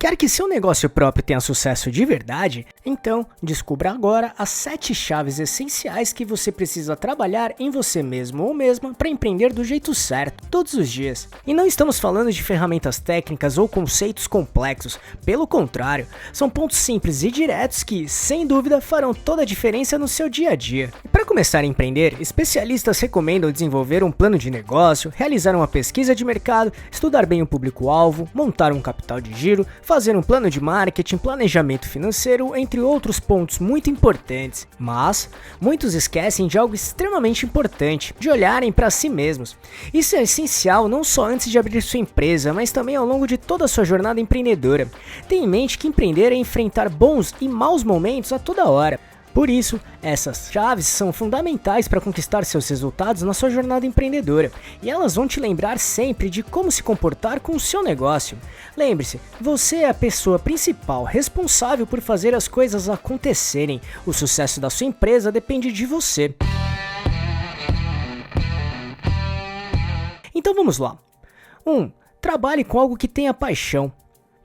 Quer que seu negócio próprio tenha sucesso de verdade? Então, descubra agora as 7 chaves essenciais que você precisa trabalhar em você mesmo ou mesma para empreender do jeito certo, todos os dias. E não estamos falando de ferramentas técnicas ou conceitos complexos, pelo contrário, são pontos simples e diretos que, sem dúvida, farão toda a diferença no seu dia a dia. E para começar a empreender, especialistas recomendam desenvolver um plano de negócio, realizar uma pesquisa de mercado, estudar bem o público-alvo, montar um capital de giro, fazer um plano de marketing, planejamento financeiro, entre outros pontos muito importantes. Mas muitos esquecem de algo extremamente importante, de olharem para si mesmos. Isso é essencial não só antes de abrir sua empresa, mas também ao longo de toda a sua jornada empreendedora. Tenha em mente que empreender é enfrentar bons e maus momentos a toda hora. Por isso, essas chaves são fundamentais para conquistar seus resultados na sua jornada empreendedora, e elas vão te lembrar sempre de como se comportar com o seu negócio. Lembre-se, você é a pessoa principal responsável por fazer as coisas acontecerem. O sucesso da sua empresa depende de você. Então vamos lá. 1. Trabalhe com algo que tenha paixão.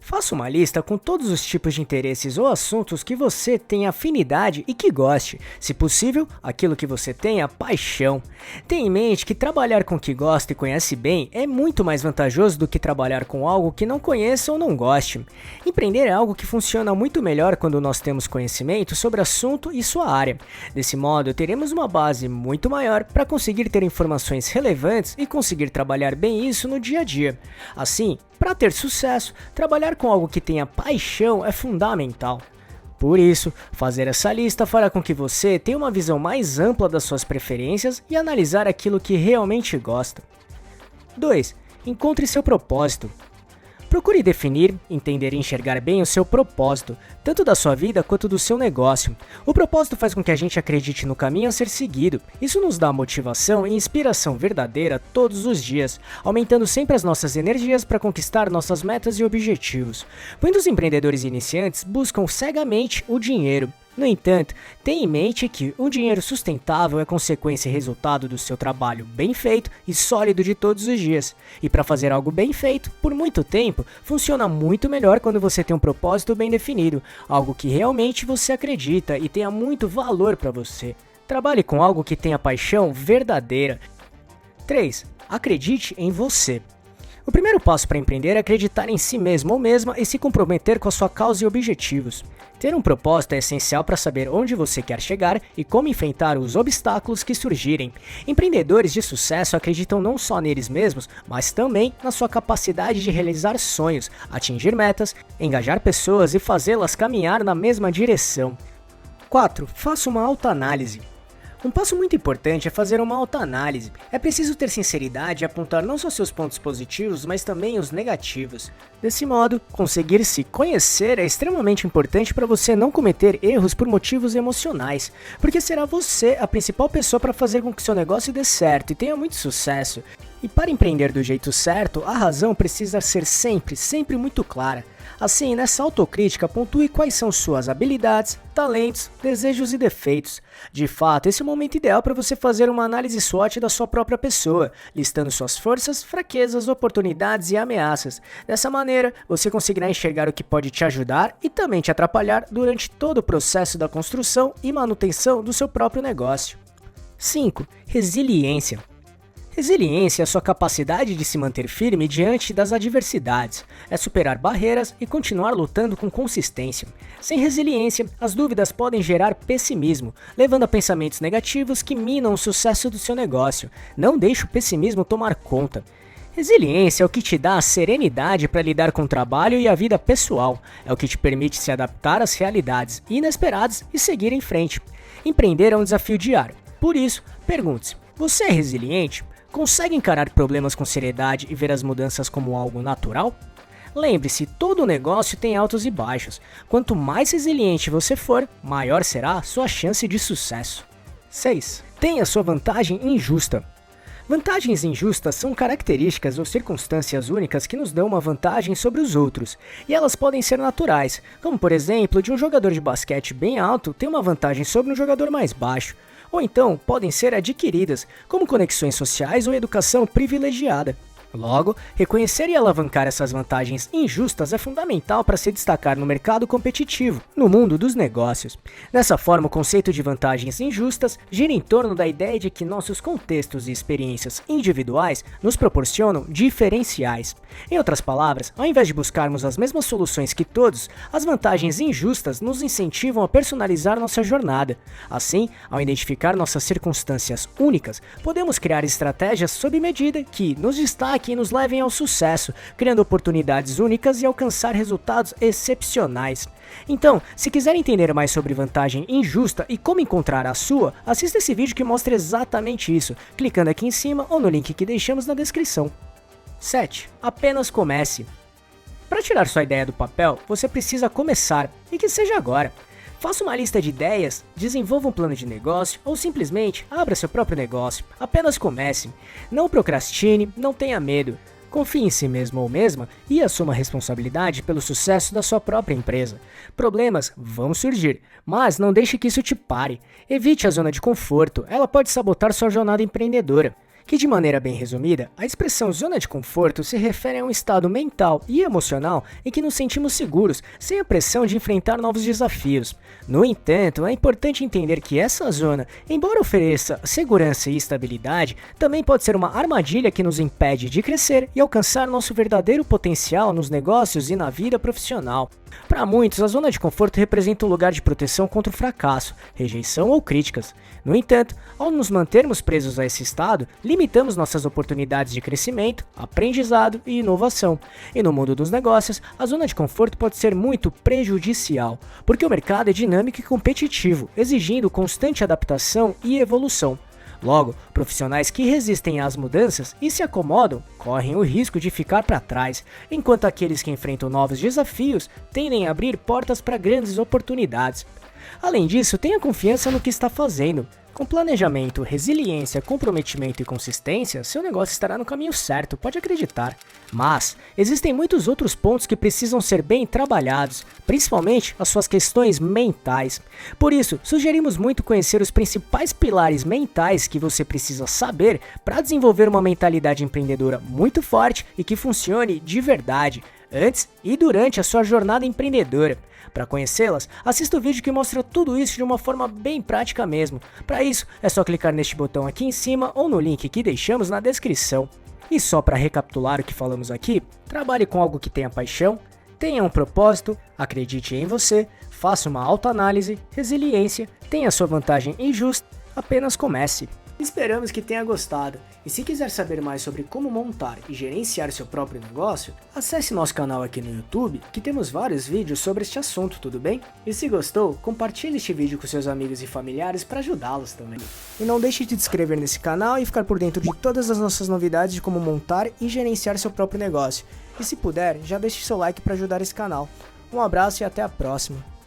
Faça uma lista com todos os tipos de interesses ou assuntos que você tem afinidade e que goste. Se possível, aquilo que você tenha paixão. Tenha em mente que trabalhar com o que gosta e conhece bem é muito mais vantajoso do que trabalhar com algo que não conheça ou não goste. Empreender é algo que funciona muito melhor quando nós temos conhecimento sobre o assunto e sua área. Desse modo, teremos uma base muito maior para conseguir ter informações relevantes e conseguir trabalhar bem isso no dia a dia. Assim, para ter sucesso, trabalhar com algo que tenha paixão é fundamental. Por isso, fazer essa lista fará com que você tenha uma visão mais ampla das suas preferências e analisar aquilo que realmente gosta. 2. Encontre seu propósito. Procure definir, entender e enxergar bem o seu propósito, tanto da sua vida quanto do seu negócio. O propósito faz com que a gente acredite no caminho a ser seguido. Isso nos dá motivação e inspiração verdadeira todos os dias, aumentando sempre as nossas energias para conquistar nossas metas e objetivos. Muitos empreendedores iniciantes buscam cegamente o dinheiro. No entanto, tenha em mente que um dinheiro sustentável é consequência e resultado do seu trabalho bem feito e sólido de todos os dias. E para fazer algo bem feito, por muito tempo, funciona muito melhor quando você tem um propósito bem definido, algo que realmente você acredita e tenha muito valor para você. Trabalhe com algo que tenha paixão verdadeira. 3. Acredite em você. O primeiro passo para empreender é acreditar em si mesmo ou mesma e se comprometer com a sua causa e objetivos. Ter um propósito é essencial para saber onde você quer chegar e como enfrentar os obstáculos que surgirem. Empreendedores de sucesso acreditam não só neles mesmos, mas também na sua capacidade de realizar sonhos, atingir metas, engajar pessoas e fazê-las caminhar na mesma direção. 4. Faça uma autoanálise. Um passo muito importante é fazer uma autoanálise. É preciso ter sinceridade e apontar não só seus pontos positivos, mas também os negativos. Desse modo, conseguir se conhecer é extremamente importante para você não cometer erros por motivos emocionais, porque será você a principal pessoa para fazer com que seu negócio dê certo e tenha muito sucesso. E para empreender do jeito certo, a razão precisa ser sempre muito clara. Assim, nessa autocrítica, pontue quais são suas habilidades, talentos, desejos e defeitos. De fato, esse é o momento ideal para você fazer uma análise SWOT da sua própria pessoa, listando suas forças, fraquezas, oportunidades e ameaças. Dessa maneira, você conseguirá enxergar o que pode te ajudar e também te atrapalhar durante todo o processo da construção e manutenção do seu próprio negócio. 5. Resiliência. Resiliência é a sua capacidade de se manter firme diante das adversidades, é superar barreiras e continuar lutando com consistência. Sem resiliência, as dúvidas podem gerar pessimismo, levando a pensamentos negativos que minam o sucesso do seu negócio. Não deixe o pessimismo tomar conta. Resiliência é o que te dá a serenidade para lidar com o trabalho e a vida pessoal, é o que te permite se adaptar às realidades inesperadas e seguir em frente. Empreender é um desafio diário, por isso, pergunte-se, você é resiliente? Consegue encarar problemas com seriedade e ver as mudanças como algo natural? Lembre-se, todo negócio tem altos e baixos. Quanto mais resiliente você for, maior será a sua chance de sucesso. 6. Tenha sua vantagem injusta. Vantagens injustas são características ou circunstâncias únicas que nos dão uma vantagem sobre os outros, e elas podem ser naturais, como por exemplo, de um jogador de basquete bem alto ter uma vantagem sobre um jogador mais baixo, ou então podem ser adquiridas, como conexões sociais ou educação privilegiada. Logo, reconhecer e alavancar essas vantagens injustas é fundamental para se destacar no mercado competitivo, no mundo dos negócios. Dessa forma, o conceito de vantagens injustas gira em torno da ideia de que nossos contextos e experiências individuais nos proporcionam diferenciais. Em outras palavras, ao invés de buscarmos as mesmas soluções que todos, as vantagens injustas nos incentivam a personalizar nossa jornada. Assim, ao identificar nossas circunstâncias únicas, podemos criar estratégias sob medida que nos destaquem e nos levem ao sucesso, criando oportunidades únicas e alcançar resultados excepcionais. Então, se quiser entender mais sobre vantagem injusta e como encontrar a sua, assista esse vídeo que mostra exatamente isso, clicando aqui em cima ou no link que deixamos na descrição. 7. Apenas comece. Para tirar sua ideia do papel, você precisa começar, e que seja agora. Faça uma lista de ideias, desenvolva um plano de negócio ou simplesmente abra seu próprio negócio. Apenas comece. Não procrastine, não tenha medo. Confie em si mesmo ou mesma e assuma a responsabilidade pelo sucesso da sua própria empresa. Problemas vão surgir, mas não deixe que isso te pare. Evite a zona de conforto, ela pode sabotar sua jornada empreendedora. Que de maneira bem resumida, a expressão zona de conforto se refere a um estado mental e emocional em que nos sentimos seguros, sem a pressão de enfrentar novos desafios. No entanto, é importante entender que essa zona, embora ofereça segurança e estabilidade, também pode ser uma armadilha que nos impede de crescer e alcançar nosso verdadeiro potencial nos negócios e na vida profissional. Para muitos, a zona de conforto representa um lugar de proteção contra o fracasso, rejeição ou críticas. No entanto, ao nos mantermos presos a esse estado, limitamos nossas oportunidades de crescimento, aprendizado e inovação. E no mundo dos negócios, a zona de conforto pode ser muito prejudicial, porque o mercado é dinâmico e competitivo, exigindo constante adaptação e evolução. Logo, profissionais que resistem às mudanças e se acomodam correm o risco de ficar para trás, enquanto aqueles que enfrentam novos desafios tendem a abrir portas para grandes oportunidades. Além disso, tenha confiança no que está fazendo. Com planejamento, resiliência, comprometimento e consistência, seu negócio estará no caminho certo, pode acreditar. Mas existem muitos outros pontos que precisam ser bem trabalhados, principalmente as suas questões mentais. Por isso, sugerimos muito conhecer os principais pilares mentais que você precisa saber para desenvolver uma mentalidade empreendedora muito forte e que funcione de verdade, antes e durante a sua jornada empreendedora. Para conhecê-las, assista o vídeo que mostra tudo isso de uma forma bem prática mesmo. Para isso, é só clicar neste botão aqui em cima ou no link que deixamos na descrição. E só para recapitular o que falamos aqui, trabalhe com algo que tenha paixão, tenha um propósito, acredite em você, faça uma autoanálise, resiliência, tenha sua vantagem injusta, apenas comece. Esperamos que tenha gostado, e se quiser saber mais sobre como montar e gerenciar seu próprio negócio, acesse nosso canal aqui no YouTube, que temos vários vídeos sobre este assunto, tudo bem? E se gostou, compartilhe este vídeo com seus amigos e familiares para ajudá-los também. E não deixe de se inscrever nesse canal e ficar por dentro de todas as nossas novidades de como montar e gerenciar seu próprio negócio. E se puder, já deixe seu like para ajudar esse canal. Um abraço e até a próxima.